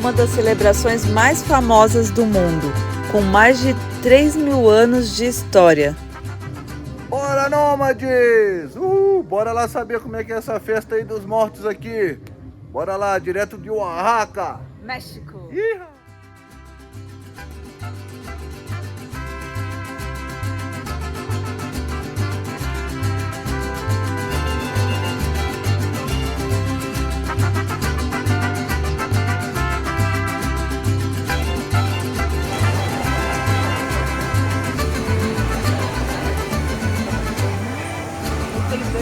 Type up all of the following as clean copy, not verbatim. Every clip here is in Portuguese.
uma das celebrações mais famosas do mundo, com mais de 3.000 anos de história. Bora, nômades! Bora lá saber como é que é essa festa aí dos mortos aqui. Bora lá, direto de Oaxaca, México! Iha!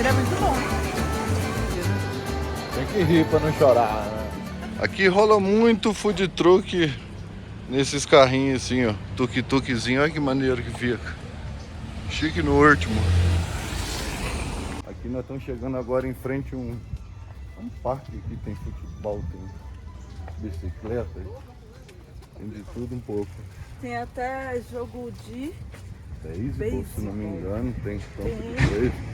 É muito bom. Tem que rir pra não chorar, né? Aqui rola muito food truck nesses carrinhos assim, ó. Tuk-tukzinho, olha que maneiro que fica. Chique no último. Aqui nós estamos chegando agora em frente a um parque que tem futebol, tem bicicleta, tem de tudo um pouco. Tem até jogo de Beisebol, se não me engano, tem campo de beisebol.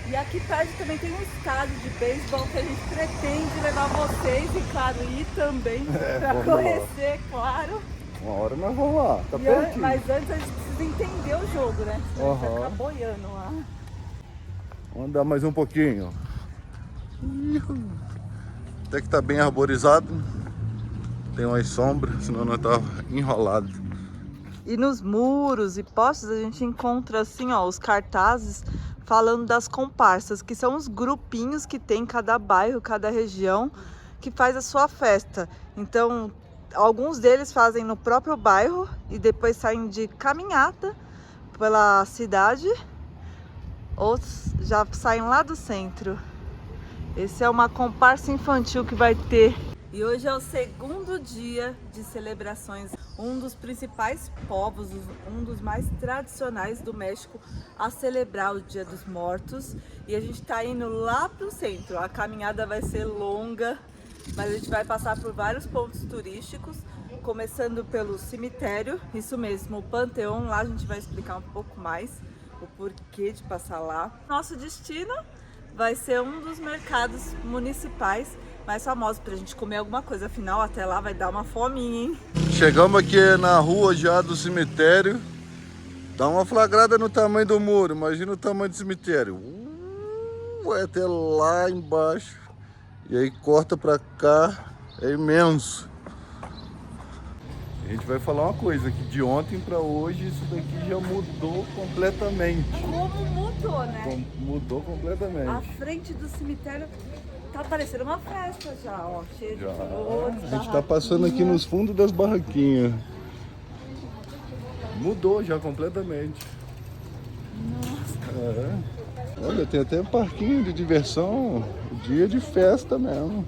E aqui perto também tem um estádio de beisebol que a gente pretende levar vocês e, claro, ir também para conhecer, claro. Uma hora nós vamos lá, tá pertinho. Mas antes a gente precisa entender o jogo, né? Senão a gente vai ficar boiando lá. Vamos andar mais um pouquinho. Até que tá bem arborizado. Tem umas sombras, senão nós tava enrolado. E nos muros e postes a gente encontra assim, ó, os cartazes falando das comparsas, que são os grupinhos que tem em cada bairro, cada região, que faz a sua festa. Então, alguns deles fazem no próprio bairro e depois saem de caminhada pela cidade, outros já saem lá do centro. Esse é uma comparsa infantil que vai ter. E hoje é o segundo dia de celebrações, um dos principais povos, um dos mais tradicionais do México a celebrar o Dia dos Mortos. E a gente está indo lá para o centro. A caminhada vai ser longa, mas a gente vai passar por vários pontos turísticos, começando pelo cemitério, isso mesmo, o Panteão. Lá a gente vai explicar um pouco mais o porquê de passar lá. Nosso destino vai ser um dos mercados municipais mais famosos pra gente comer alguma coisa. Afinal, até lá vai dar uma fominha, hein? Chegamos aqui na rua já do cemitério. Dá uma flagrada no tamanho do muro. Imagina o tamanho do cemitério. Vai até lá embaixo. E aí corta pra cá. É imenso. A gente vai falar uma coisa, que de ontem pra hoje isso daqui já mudou completamente. Como mudou, né? Mudou completamente. A frente do cemitério tá parecendo uma festa já, ó. Cheio de flores. A gente tá passando aqui nos fundos das barraquinhas. Mudou já completamente. Nossa. Olha, tem até parquinho de diversão. Dia de festa mesmo.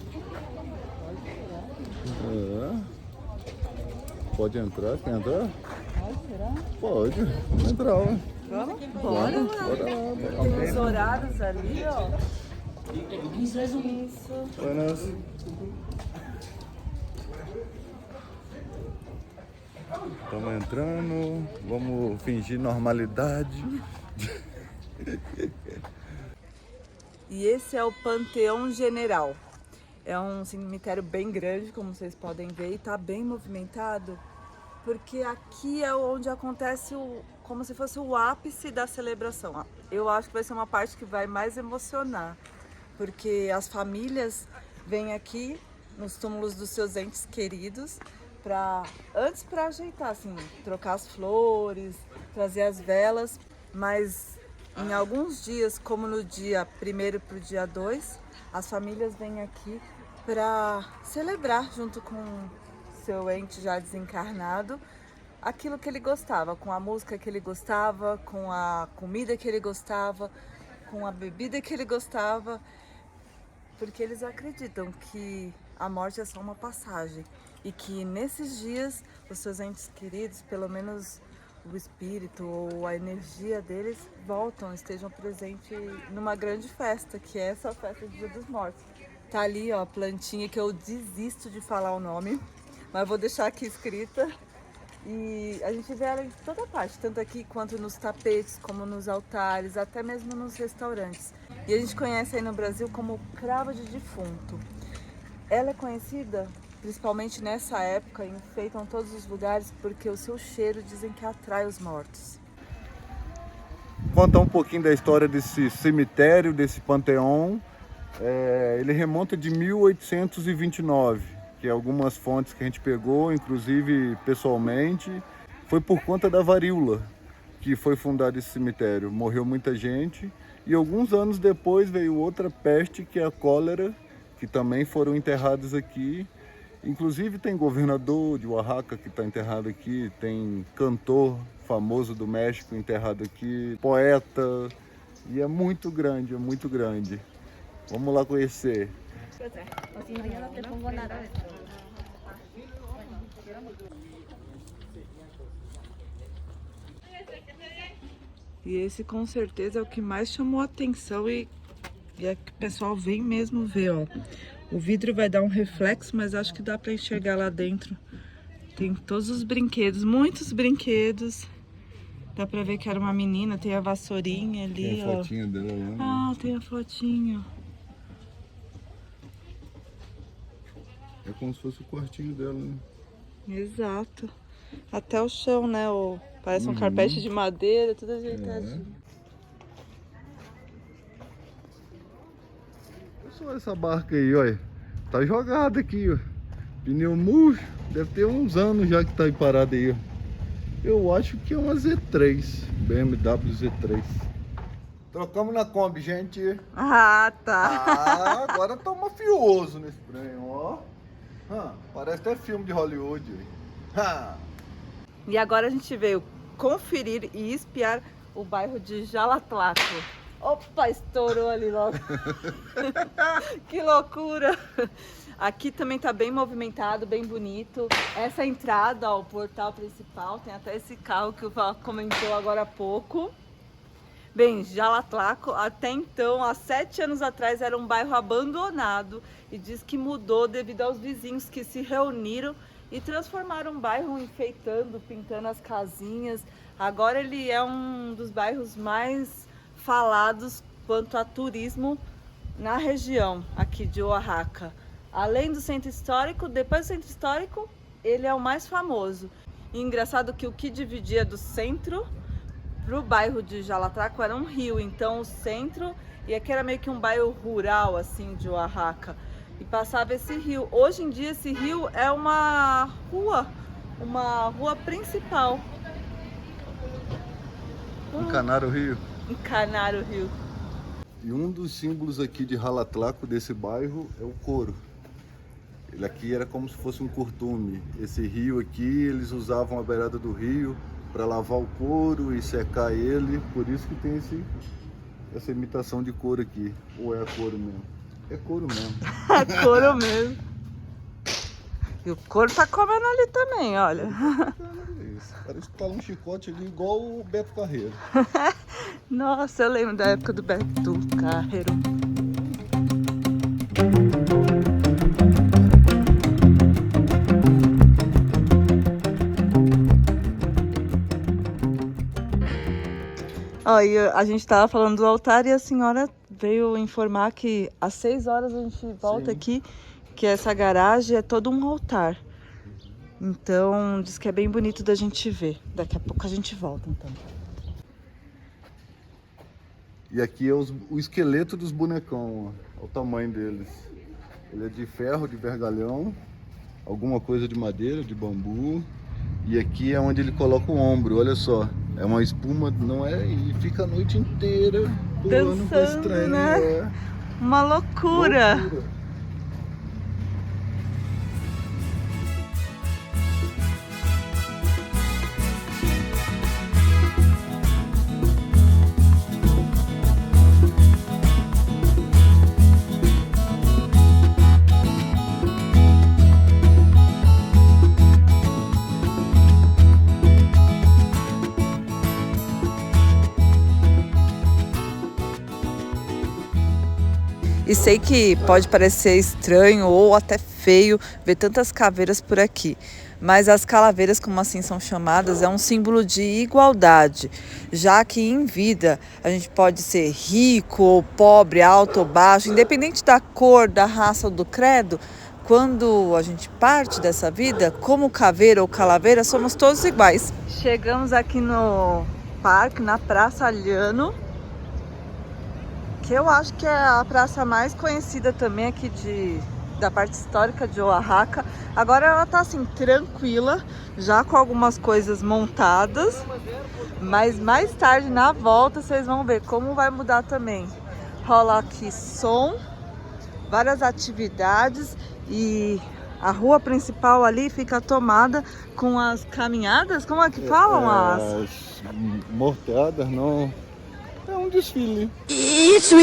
Pode entrar? Quer entrar? Pode, será? Pode. Vamos entrar, ó. Vamos? Bora lá. Tem os horários ali, ó. Isso. Buenas. Estamos entrando. Vamos fingir normalidade. E esse é o Panteão General. É um cemitério bem grande, como vocês podem ver, e está bem movimentado, porque aqui é onde acontece como se fosse o ápice da celebração. Eu acho que vai ser uma parte que vai mais emocionar, porque as famílias vêm aqui nos túmulos dos seus entes queridos, antes para ajeitar, assim, trocar as flores, trazer as velas, mas em alguns dias, como no dia 1º para o dia 2, as famílias vêm aqui para celebrar junto com seu ente já desencarnado aquilo que ele gostava, com a música que ele gostava, com a comida que ele gostava, com a bebida que ele gostava, porque eles acreditam que a morte é só uma passagem e que nesses dias os seus entes queridos, pelo menos o espírito ou a energia deles, estejam presentes numa grande festa, que é essa festa do Dia dos Mortos. Tá ali, ó, a plantinha que eu desisto de falar o nome, mas vou deixar aqui escrita. E a gente vê ela em toda parte, tanto aqui quanto nos tapetes, como nos altares, até mesmo nos restaurantes. E a gente conhece aí no Brasil como cravo de defunto. Ela é conhecida principalmente nessa época, enfeitam todos os lugares porque o seu cheiro dizem que atrai os mortos. Contar um pouquinho da história desse cemitério, desse panteão. Ele remonta de 1829, que algumas fontes que a gente pegou, inclusive pessoalmente, foi por conta da varíola que foi fundado esse cemitério. Morreu muita gente e alguns anos depois veio outra peste, que é a cólera, que também foram enterrados aqui. Inclusive tem governador de Oaxaca que está enterrado aqui, tem cantor famoso do México enterrado aqui, poeta, e é muito grande, é muito grande. Vamos lá conhecer. E esse com certeza é o que mais chamou a atenção e é que o pessoal vem mesmo ver, ó. O vidro vai dar um reflexo, mas acho que dá para enxergar lá dentro. Tem todos os brinquedos, muitos brinquedos. Dá pra ver que era uma menina, tem a vassourinha ali, Tem a ó. fotinha dela lá. Ah, tem a fotinha. É como se fosse o quartinho dela, né? Exato. Até o chão, né? Parece um carpete de madeira, tudo ajeitadinho. Olha só essa barca aí, olha. Tá jogada aqui, ó. Pneu murcho. Deve ter uns anos já que tá aí parada aí, ó. Eu acho que é uma Z3. BMW Z3. Trocamos na Kombi, gente. Ah, tá. Ah, agora tá mafioso nesse trem, ó. Parece até filme de Hollywood. E agora a gente veio conferir e espiar o bairro de Jalatlaco. Opa, estourou ali logo. Que loucura. Aqui também tá bem movimentado, bem bonito. Essa entrada, ó, o portal principal, tem até esse carro que o Val comentou agora há pouco. Bem, Jalatlaco, até então, há 7 anos atrás, era um bairro abandonado e diz que mudou devido aos vizinhos que se reuniram e transformaram o bairro, enfeitando, pintando as casinhas. Agora ele é um dos bairros mais falados quanto a turismo na região aqui de Oaxaca. Além do centro histórico, depois do centro histórico, ele é o mais famoso. E engraçado que o que dividia do centro para o bairro de Jalatlaco era um rio, então o centro, e aqui era meio que um bairro rural assim de Oaxaca, e passava esse rio. Hoje em dia esse rio é uma rua principal. Encanar o rio. Encanar o rio. E um dos símbolos aqui de Jalatlaco, desse bairro, é o couro. Ele aqui era como se fosse um curtume. Esse rio aqui, eles usavam a beirada do rio para lavar o couro e secar ele. Por isso que tem essa imitação de couro aqui. Ou é couro mesmo? É couro mesmo. É couro mesmo. E o couro tá comendo ali também, olha. Parece que tá um chicote ali igual o Beto Carreiro. Nossa, eu lembro da época do Beto Carreiro. Ó, e a gente tava falando do altar e a senhora veio informar que às 6 horas a gente volta. Sim. Aqui, que essa garagem é todo um altar. Então, diz que é bem bonito da gente ver. Daqui a pouco a gente volta, então. E aqui é o esqueleto dos bonecão, ó. Olha o tamanho deles. Ele é de ferro, de vergalhão, alguma coisa de madeira, de bambu. E aqui é onde ele coloca o ombro, olha só. É uma espuma, não é? E fica a noite inteira pulando com esse trem, né? É. Uma loucura. E sei que pode parecer estranho ou até feio ver tantas caveiras por aqui. Mas as calaveras, como assim são chamadas, é um símbolo de igualdade. Já que em vida a gente pode ser rico ou pobre, alto ou baixo, independente da cor, da raça ou do credo, quando a gente parte dessa vida, como caveira ou calaveira, somos todos iguais. Chegamos aqui no parque, na Praça Alhano, que eu acho que é a praça mais conhecida também aqui da parte histórica de Oaxaca. Agora ela tá assim, tranquila, já com algumas coisas montadas, mas mais tarde, na volta, vocês vão ver como vai mudar também. Rola aqui som, várias atividades e a rua principal ali fica tomada com as caminhadas, como é que falam? As morteadas, não. É um desfile. Isso.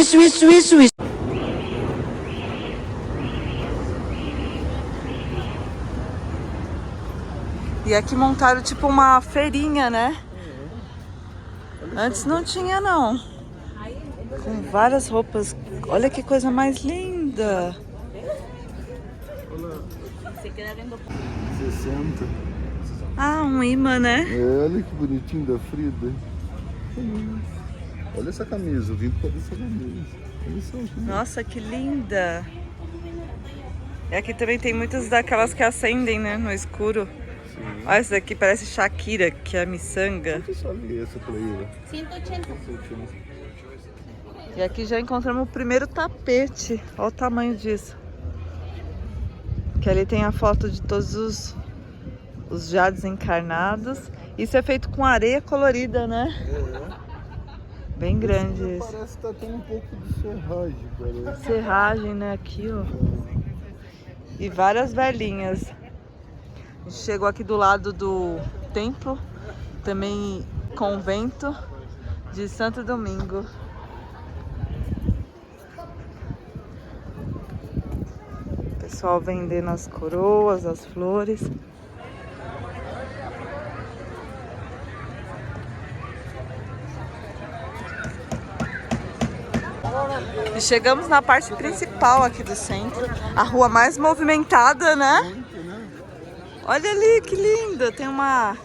E aqui montaram tipo uma feirinha, né? Antes não tinha, não. Com várias roupas. Olha que coisa mais linda. 60. Ah, um imã, né? Olha que bonitinho da Frida. Olha essa camisa, eu vim por causa dessa camisa. Olha só, que Nossa, que linda. E aqui também tem muitas daquelas que acendem, né, no escuro. Olha, essa daqui parece Shakira, que é a miçanga. Quanto sale essa playera? 180. E aqui já encontramos o primeiro tapete. Olha o tamanho disso. Que ali tem a foto de todos os jades encarnados. Isso é feito com areia colorida, né? Bem grande isso. Parece que tá tendo um pouco de serragem, parece. Serragem, né? Aqui, ó. E várias velhinhas. A gente chegou aqui do lado do templo, também convento de Santo Domingo. Pessoal vendendo as coroas, as flores. E chegamos na parte principal aqui do centro, a rua mais movimentada, né? Olha ali que lindo, tem uma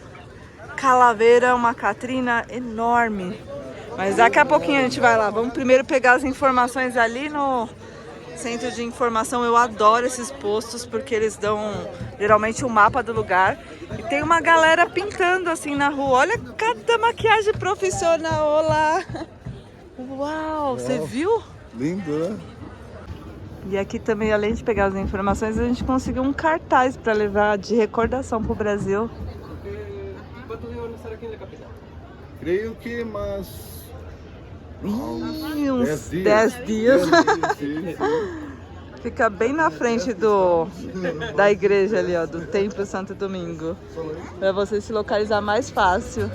calaveira, uma Catrina enorme. Mas daqui a pouquinho a gente vai lá. Vamos primeiro pegar as informações ali no centro de informação. Eu adoro esses postos porque eles dão geralmente um mapa do lugar. E tem uma galera pintando assim na rua. Olha cada maquiagem profissional, olá! Uau, você viu? Lindo, né? E aqui também, além de pegar as informações, a gente conseguiu um cartaz para levar de recordação para o Brasil. Creio que mas Uns 10 dias. Sim. Fica bem na frente da igreja ali, ó, do Templo Santo Domingo. Para você se localizar mais fácil.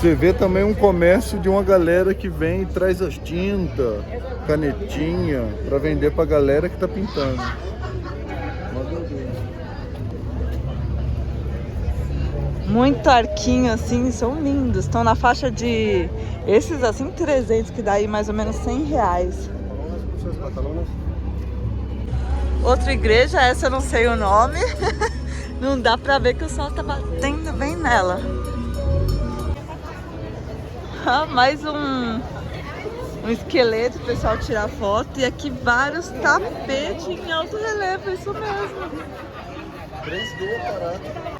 Você vê também um comércio de uma galera que vem e traz as tintas, canetinha, para vender pra galera que tá pintando. Muito arquinho assim, são lindos. Estão na faixa de esses assim 300, que dá aí mais ou menos R$100. Outra igreja, essa eu não sei o nome. Não dá pra ver que o sol tá batendo bem nela. Mais um esqueleto, o pessoal tirar foto. E aqui vários tapetes em alto relevo, isso mesmo. 3D, caraca.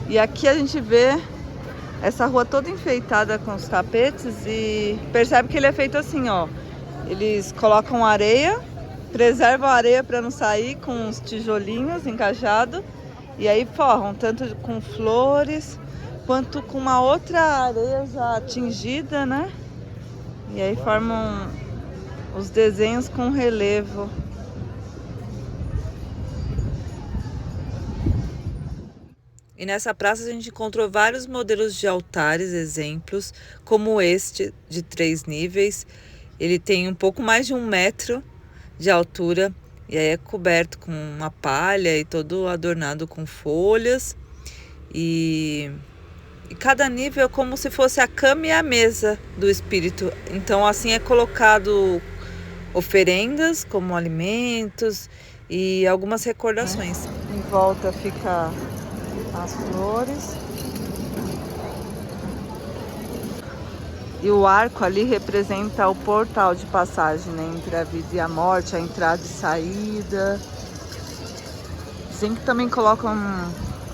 E aqui a gente vê essa rua toda enfeitada com os tapetes e percebe que ele é feito assim, ó. Eles colocam areia, preservam a areia para não sair com os tijolinhos encaixados. E aí forram tanto com flores quanto com uma outra areia já tingida, né? E aí formam os desenhos com relevo. E nessa praça a gente encontrou vários modelos de altares, exemplos, como este de 3 níveis. Ele tem um pouco mais de 1 metro de altura. E aí é coberto com uma palha e todo adornado com folhas. E cada nível é como se fosse a cama e a mesa do espírito. Então assim é colocado oferendas como alimentos e algumas recordações. Em volta fica as flores. E o arco ali representa o portal de passagem, né, entre a vida e a morte, a entrada e saída. Dizem que também colocam,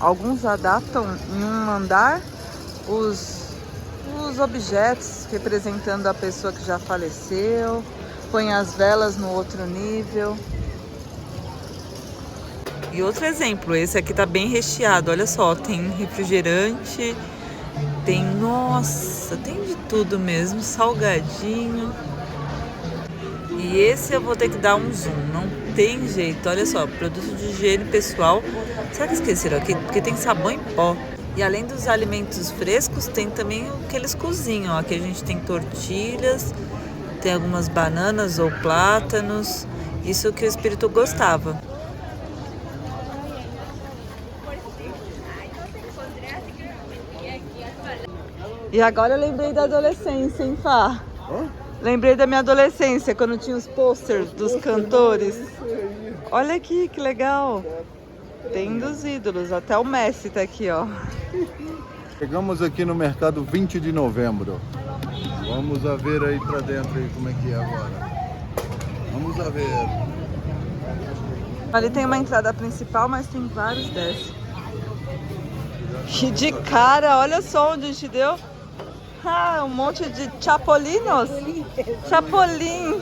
alguns adaptam em um andar os objetos representando a pessoa que já faleceu, põe as velas no outro nível. E outro exemplo, esse aqui tá bem recheado, olha só, tem refrigerante, nossa, tem de tudo mesmo, salgadinho. E esse eu vou ter que dar um zoom, não tem jeito, olha só, produto de higiene pessoal. Será que esqueceram aqui? Porque tem sabão em pó. E além dos alimentos frescos, tem também o que eles cozinham. Aqui a gente tem tortilhas, tem algumas bananas ou plátanos, isso que o espírito gostava. E agora eu lembrei da adolescência, hein, Fá? Lembrei da minha adolescência, quando tinha os posters dos cantores. Olha aqui, que legal. Tem dos ídolos, até o Messi tá aqui, ó. Chegamos aqui no mercado 20 de novembro. Vamos a ver aí pra dentro aí como é que é agora. Vamos a ver. Ali tem uma entrada principal, mas tem vários desses. E de cara, olha só onde a gente deu. Um monte de chapolinos. Chapolin.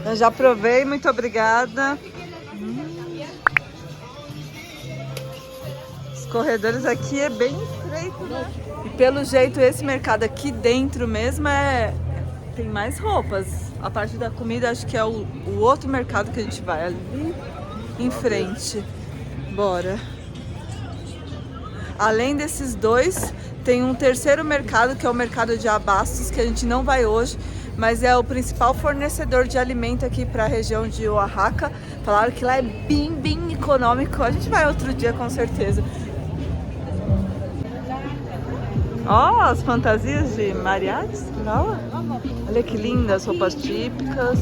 Eu já provei, muito obrigada. Os corredores aqui é bem estreito, né? E pelo jeito esse mercado aqui dentro mesmo tem mais roupas. A parte da comida acho que é o outro mercado que a gente vai ali em frente. Bora. Além desses dois, tem um terceiro mercado, que é o mercado de abastos, que a gente não vai hoje, mas é o principal fornecedor de alimento aqui para a região de Oaxaca. Falaram que lá é bem econômico. A gente vai outro dia com certeza. Ó, as fantasias de mariachis. Olha que lindas, roupas típicas.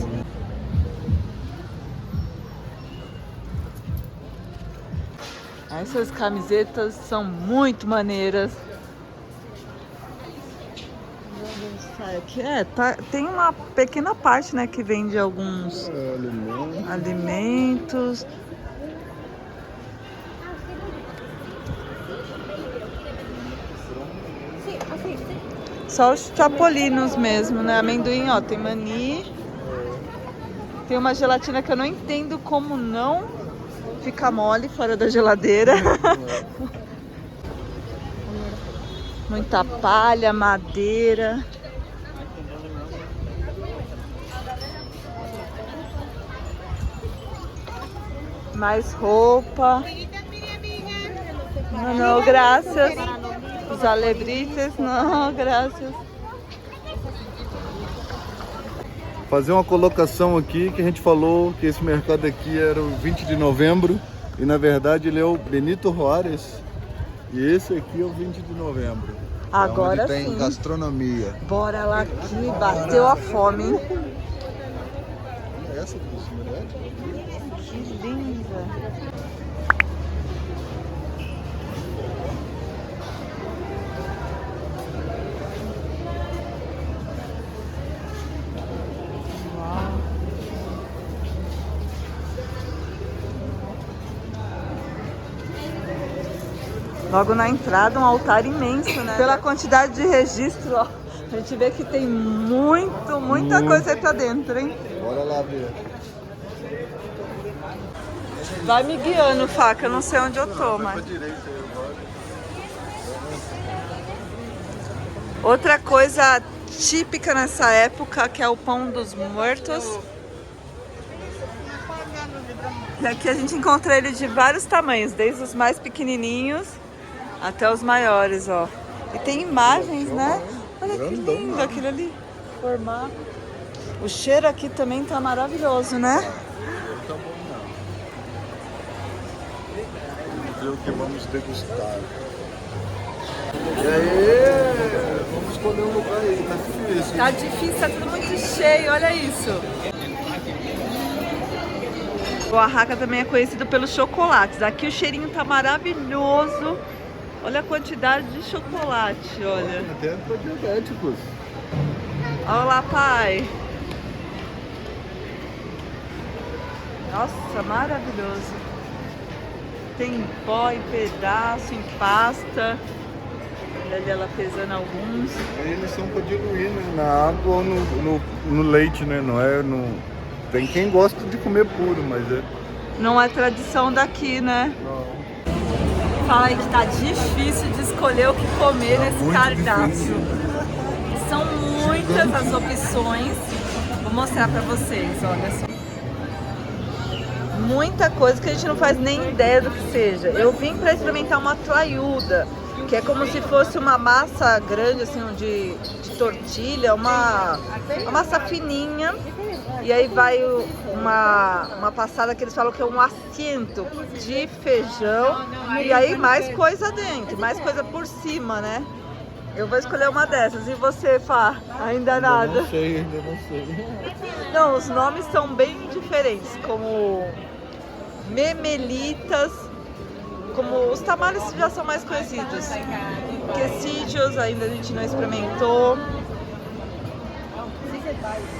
Essas camisetas são muito maneiras. Tem uma pequena parte, né, que vende alguns alimentos. Só os chapolinos mesmo, né? Amendoim, ó, tem mani. Tem uma gelatina que eu não entendo como não fica mole fora da geladeira. Muita palha, madeira. Mais roupa. Não, graças. Os alebrites, não, graças. Fazer uma colocação aqui que a gente falou que esse mercado aqui era o 20 de novembro e na verdade ele é o Benito Juárez e esse aqui é o 20 de novembro. Agora sim. Tem gastronomia. Bora lá que bateu a fome, hein? Essa possibilidade? Que linda. Logo na entrada, um altar imenso, né? Pela quantidade de registro, ó, a gente vê que tem muita coisa aí pra dentro, hein? Bora lá ver. Vai me guiando, Faca, eu não sei onde eu tô, mas... Outra coisa típica nessa época, que é o pão dos mortos. E aqui a gente encontra ele de vários tamanhos, desde os mais pequenininhos até os maiores, ó. E tem imagens, né? Olha que lindo aquilo ali. Formato. O cheiro aqui também tá maravilhoso, né? Tá bom, não. Vamos ver o que vamos degustar. E aí, vamos escolher um lugar aí, tá difícil. Tá difícil, tá tudo muito cheio, olha isso. O Oaxaca também é conhecido pelos chocolates. Aqui o cheirinho tá maravilhoso. Olha a quantidade de chocolate, olha. Até para diabéticos. Olha lá, pai. Nossa, maravilhoso. Tem pó em pedaço, em pasta. Olha ali ela pesando alguns. Eles são para diluir, né, na água ou no leite, né? Não é no... Tem quem gosta de comer puro, mas é... Não é tradição daqui, né? Não. Fala aí que tá difícil de escolher o que comer nesse cardápio. Difícil. São muitas as opções. Vou mostrar pra vocês, olha só. Muita coisa que a gente não faz nem ideia do que seja. Eu vim pra experimentar uma tlayuda, que é como se fosse uma massa grande, assim, de tortilha, uma massa fininha. E aí vai uma passada que eles falam que é um assento de feijão. E aí mais coisa dentro, mais coisa por cima, né? Eu vou escolher uma dessas. E você, Fá? Ainda nada? Não sei, ainda não sei. Não, os nomes são bem diferentes, como memelitas, como os tamales já são mais conhecidos. Quesídios ainda a gente não experimentou.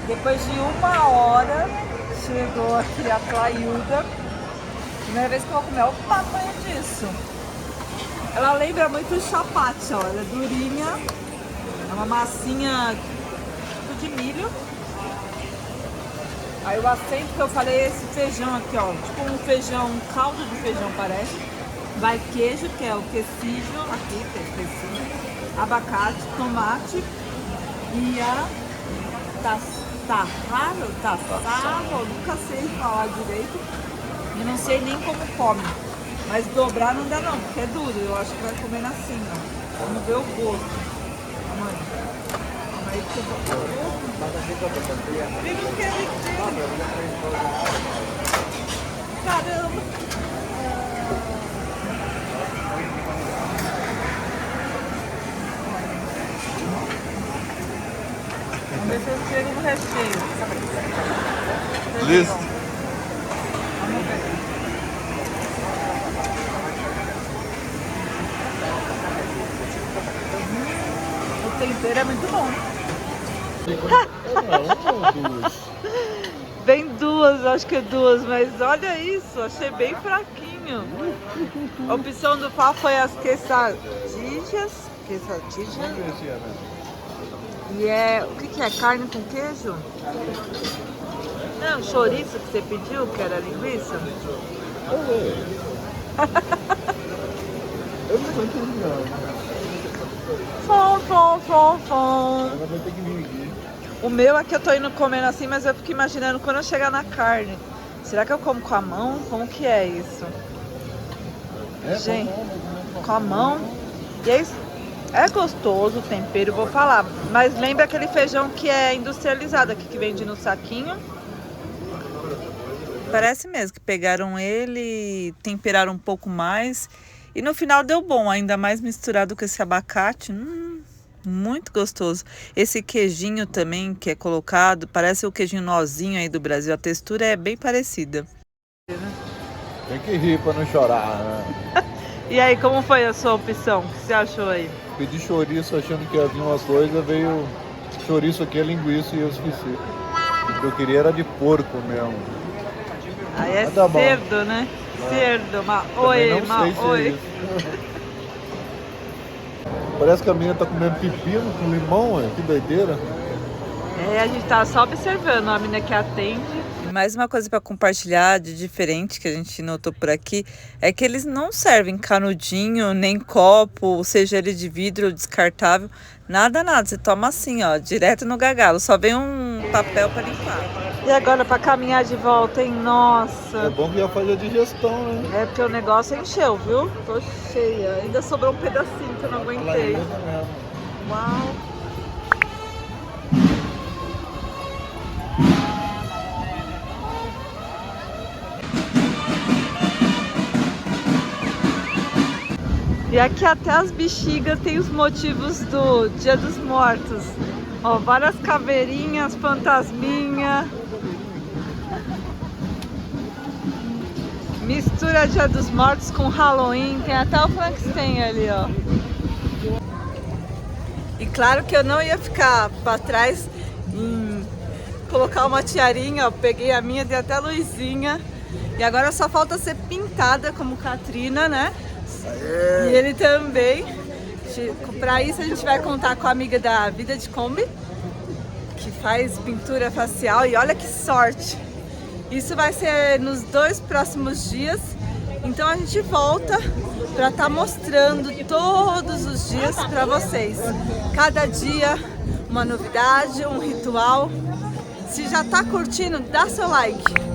Depois de 1 hora, chegou aqui a tlayuda. Primeira vez que eu vou comer, olha o tamanho disso. Ela lembra muito o chapate, ó. Ela é durinha. É uma massinha tipo de milho. Aí o assento que eu falei é esse feijão aqui, ó. Tipo um feijão, um caldo de feijão parece. Vai queijo, que é o quesídio, aqui tem quesídio, abacate, tomate e a tassarro, nunca sei falar direito. E não sei nem como come. Mas dobrar não dá não, porque é duro. Eu acho que vai comer assim, ó. Vamos ver o gosto. Mãe. Aí que eu vou... Caramba! Vamos ver se eu chego no recheio. Listo. Vamos ver. O tempero é muito bom. Vem duas, acho que é duas, mas olha isso, achei bem fraquinho. A opção do pau foi as quesadillas. E é, o que é? Carne com queijo? Não, chouriço que você pediu, que era linguiça? Eu não tô entendendo. Fom. Ela vai ter que vir aqui. O meu é que eu tô indo comendo assim, mas eu fico imaginando quando eu chegar na carne. Será que eu como com a mão? Como que é isso? Gente, com a mão. E é gostoso o tempero, vou falar. Mas lembra aquele feijão que é industrializado aqui, que vende no saquinho? Parece mesmo que pegaram ele, temperaram um pouco mais. E no final deu bom, ainda mais misturado com esse abacate. Muito gostoso. Esse queijinho também que é colocado, parece o queijinho nozinho aí do Brasil. A textura é bem parecida. Tem que rir pra não chorar, né? E aí, como foi a sua opção? O que você achou aí? Pedi chouriço achando que ia vir uma coisa, veio chouriço aqui, é linguiça e eu esqueci. O que eu queria era de porco mesmo. Aí é Tá cerdo, né? Cerdo, oi. Parece que a menina tá comendo pepino com limão, ué. Que doideira. É, a gente tá só observando a menina que atende. Mais uma coisa para compartilhar de diferente que a gente notou por aqui é que eles não servem canudinho, nem copo, seja ele de vidro ou descartável, nada. Você toma assim, ó, direto no gargalo, só vem um papel para limpar. E agora para caminhar de volta, hein? Nossa! É bom que já faz a digestão, né? É porque o negócio encheu, viu? Tô cheia. Ainda sobrou um pedacinho que eu não aguentei. Uau! E aqui até as bexigas tem os motivos do Dia dos Mortos. Ó, várias caveirinhas, fantasminha. Mistura Dia dos Mortos com Halloween. Tem até o Frankenstein ali, ó. E claro que eu não ia ficar pra trás em colocar uma tiarinha, ó. Peguei a minha, dei até luzinha. E agora só falta ser pintada como Katrina, né? E ele também. Para isso a gente vai contar com a amiga da Vida de Kombi, que faz pintura facial. E olha que sorte! Isso vai ser nos 2 próximos dias. Então a gente volta para estar mostrando todos os dias para vocês. Cada dia uma novidade, um ritual. Se já tá curtindo, dá seu like.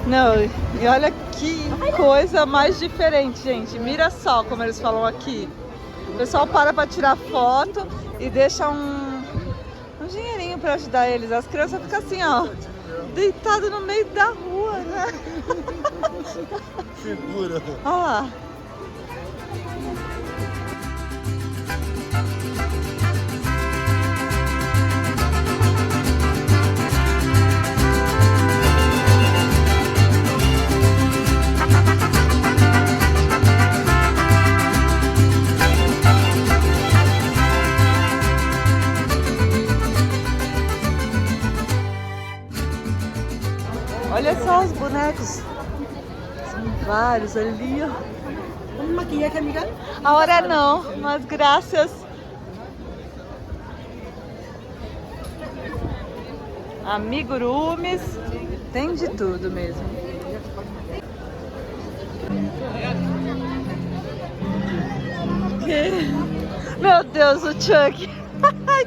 Não, e olha que coisa mais diferente, gente. Mira só como eles falam aqui. O pessoal para tirar foto e deixa um dinheirinho para ajudar eles. As crianças ficam assim, ó, deitadas no meio da rua, né? Segura. Olha lá. Olha só os bonecos. São vários ali, ó. ¿Un maquillaje, amiga? Ahora não, mas graças. Amigurumis. Tem de tudo mesmo. Meu Deus, o Chuck.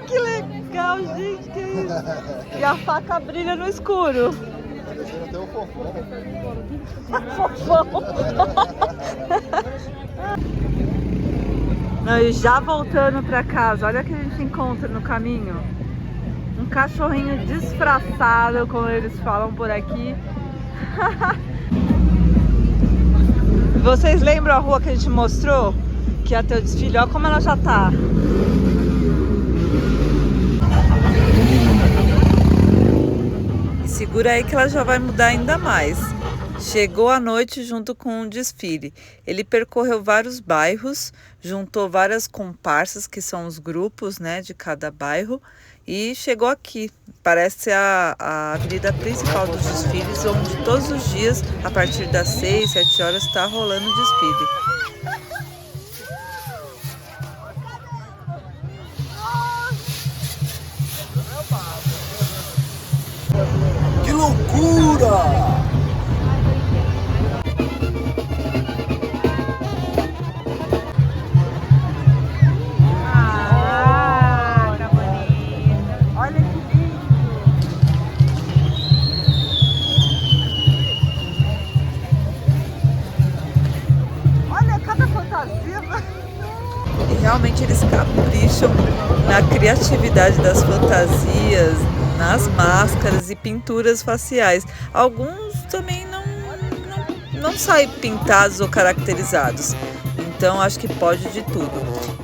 Que legal, gente. Que isso? E a faca brilha no escuro. Até o fofão. Fofão. Não, e já voltando pra casa, olha o que a gente encontra no caminho. Um cachorrinho disfarçado, como eles falam por aqui. Vocês lembram a rua que a gente mostrou? Que ia ter o desfile, olha como ela já tá. Segura aí que ela já vai mudar ainda mais. Chegou à noite junto com um desfile. Ele percorreu vários bairros, juntou várias comparsas, que são os grupos, né, de cada bairro, e chegou aqui. Parece a avenida principal dos desfiles, onde todos os dias, a partir das 6, 7 horas, está rolando o desfile. Que loucura! Realmente eles capricham na criatividade das fantasias, nas máscaras e pinturas faciais. Alguns também não saem pintados ou caracterizados, então acho que pode de tudo.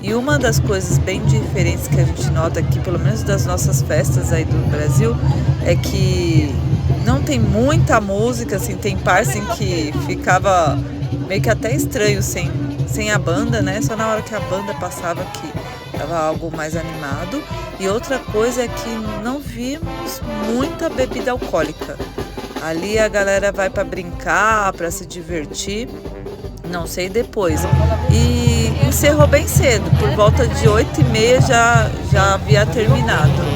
E uma das coisas bem diferentes que a gente nota aqui, pelo menos das nossas festas aí do Brasil, é que não tem muita música, assim, tem partes em que ficava meio que até estranho sem a banda, né? Só na hora que a banda passava que tava algo mais animado. E outra coisa é que não vimos muita bebida alcoólica. Ali a galera vai para brincar, para se divertir, não sei depois. E encerrou bem cedo, por volta de 8h30 já havia terminado.